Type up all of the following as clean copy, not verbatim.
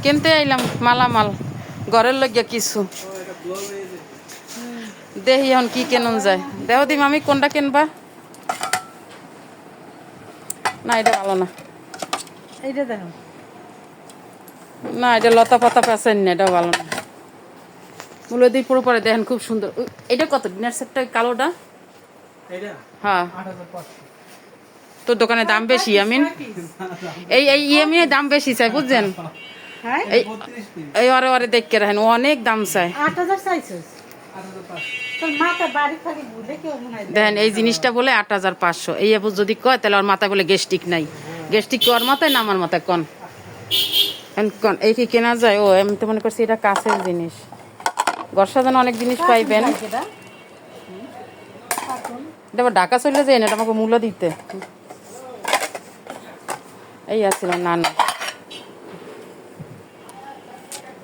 কিনতে আইলাম মালামাল ঘরের লাগিয়া কিছু দেখি এখন কি কেনন যায়। দেহ দিম আমি কোনটা কিনবা? না এটা ভালো না, এইটা দেখো না এটা লতা পাতা পেঁচেন না, এটাও ভালো না। মূল্য দিয়ে পুরো পরে দেখেন খুব সুন্দর। এটা কত ডিনার সেটটা কালোটা? হ্যাঁ তোর দোকানে দাম বেশি। আমিন এই এই ইএমআই দাম বেশি চাই বুঝছেন। এই এই ওরে ওরে দেখকে রাখেন অনেক দাম চাই। 8000 চাইছস? তোর মাথা বাড়ি খালি বুঝে কেউ মনে হয় দেখেন এই জিনিসটা বলে 8500। এই আপু যদি কয় তাহলে ওর মাথায় বলে গ্যাস্ট্রিক নাই। গ্যাস্ট্রিক কি ওর মাথায় না আমার মাথায়? কন কন এই কি কেনা যায়? ও আমি তো মনে করছি এটা কাছের জিনিস। ঘর সাজানো অনেক জিনিস পাইবেন। এটা আবার ঢাকা চলে যায় না, এটা আমাকে মূল্য দিতে। এই আসছিলাম না না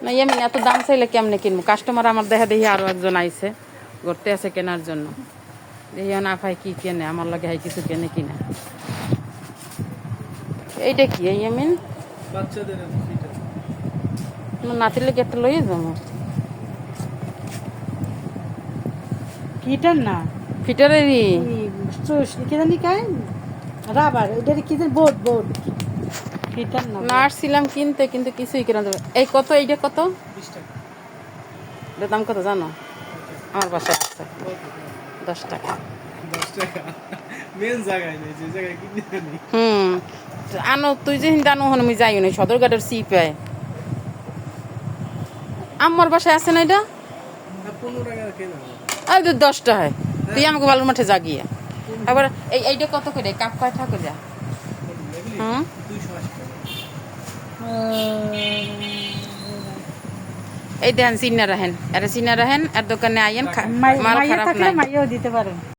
না আমি এত দাম চাইলে কেমনে কিনবো? কাস্টমার আমার দেখা দেখি আরো একজন আইছে ঘুরতে আছে কেনার জন্য। দেখি না ভাই কি কেনে, আমার লাগে হাই কিছু কেনে কিনা। এইটা কি এই আমিন নাতির লেগে একটা লইয়ে যাবো। ফিটার না ফিটারেরই কি জানি কাই রাবার, এটা কি জানি বোর্ড বোর্ড ফিটার না। না আসছিলাম কিনতে কিন্তু কিছুই কেনা যাবে। এই কত? এইটা কত? 20 টাকা। এটার দাম কত জানো? আমার বাসায় আছে 10 টাকা। 10 টাকা মেন জায়গায় নেই, যে জায়গায় কিনে আনি। আনো তুই যে হিন্দা আনো হন আমি যাইও না সদরঘাটের সিপায়। আমার বাসায় আছে না এটা? 15 টাকা কেনা। আর 10 টাকায় তুই আমাকে বালুর মাঠে জাগিয়ে। আবার এইটা কত করে? কাপ কয়টা করে? 280 টাকা। এই দেখেন চিনা রাহেন, এর চিনা রাহেন, এর দোকানে আইয়েন, মাল মাইয়া খারাপ থাকলে নাই। মাইয়াও দিতে পারেন।